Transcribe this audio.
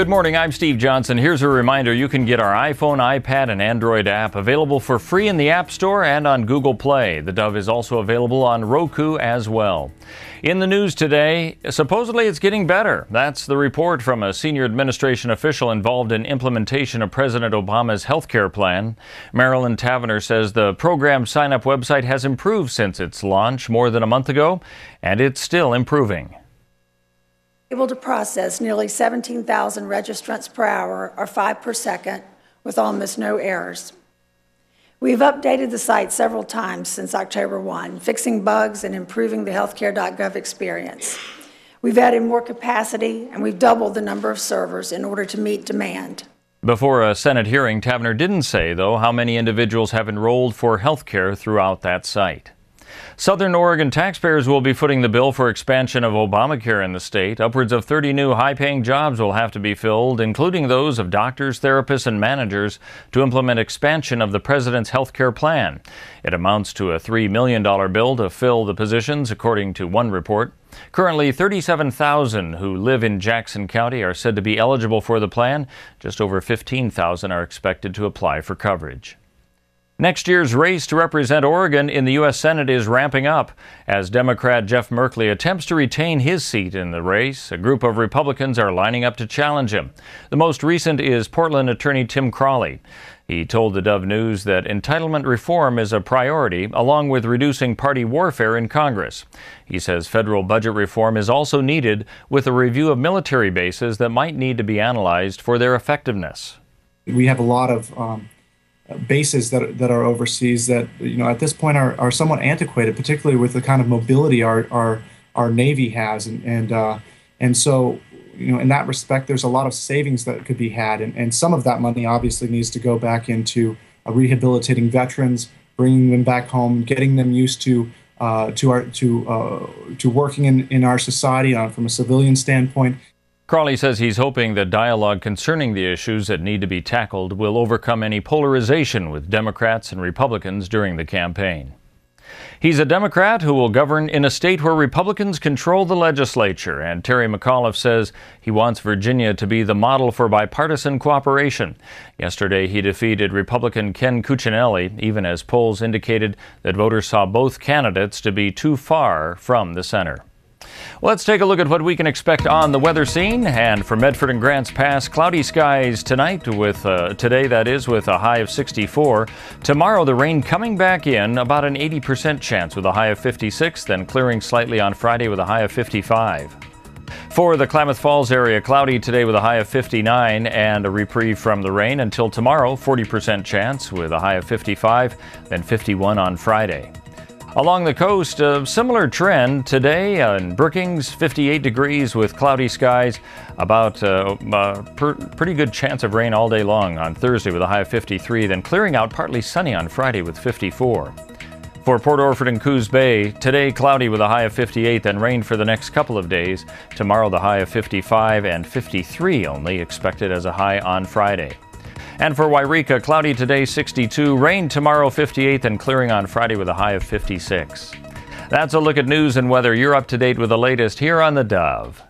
Good morning, I'm Steve Johnson. Here's a reminder, you can get our iPhone, iPad, and Android app available for free in the App Store and on Google Play. The Dove is also available on Roku as well. In the news today, supposedly it's getting better. That's the report from a senior administration official involved in implementation of President Obama's healthcare plan. Marilyn Tavener says the program sign-up website has improved since its launch more than a month ago, and it's still improving. Able to process nearly 17,000 registrants per hour, or 5 per second, with almost no errors. We've updated the site several times since October 1, fixing bugs and improving the Healthcare.gov experience. We've added more capacity, and we've doubled the number of servers in order to meet demand. Before a Senate hearing, Tavener didn't say, though, how many individuals have enrolled for healthcare throughout that site. Southern Oregon taxpayers will be footing the bill for expansion of Obamacare in the state. Upwards of 30 new high-paying jobs will have to be filled, including those of doctors, therapists, and managers, to implement expansion of the president's health care plan. It amounts to a $3 million bill to fill the positions, according to one report. Currently, 37,000 who live in Jackson County are said to be eligible for the plan. Just over 15,000 are expected to apply for coverage. Next year's race to represent Oregon in the U.S. Senate is ramping up. As Democrat Jeff Merkley attempts to retain his seat in the race, a group of Republicans are lining up to challenge him. The most recent is Portland attorney Tim Crawley. He told the Dove News that entitlement reform is a priority, along with reducing party warfare in Congress. He says federal budget reform is also needed, with a review of military bases that might need to be analyzed for their effectiveness. We have a lot of bases that are overseas that, at this point are somewhat antiquated, particularly with the kind of mobility our Navy has, and so in that respect, there's a lot of savings that could be had, and some of that money obviously needs to go back into rehabilitating veterans, bringing them back home, getting them used to working in our society from a civilian standpoint. Crawley says he's hoping that dialogue concerning the issues that need to be tackled will overcome any polarization with Democrats and Republicans during the campaign. He's a Democrat who will govern in a state where Republicans control the legislature, and Terry McAuliffe says he wants Virginia to be the model for bipartisan cooperation. Yesterday, he defeated Republican Ken Cuccinelli, even as polls indicated that voters saw both candidates to be too far from the center. Let's take a look at what we can expect on the weather scene. And for Medford and Grants Pass, cloudy skies tonight with today, that is, with a high of 64. Tomorrow, the rain coming back in, about an 80% chance with a high of 56, then clearing slightly on Friday with a high of 55. For the Klamath Falls area, cloudy today with a high of 59 and a reprieve from the rain until tomorrow, 40% chance with a high of 55, then 51 on Friday. Along the coast, a similar trend today in Brookings, 58 degrees with cloudy skies, about pretty good chance of rain all day long on Thursday with a high of 53, then clearing out partly sunny on Friday with 54. For Port Orford and Coos Bay, today cloudy with a high of 58, then rain for the next couple of days. Tomorrow the high of 55 and 53 only expected as a high on Friday. And for Wairika, cloudy today, 62, rain tomorrow, 58, and clearing on Friday with a high of 56. That's a look at news and weather. You're up to date with the latest here on the Dove.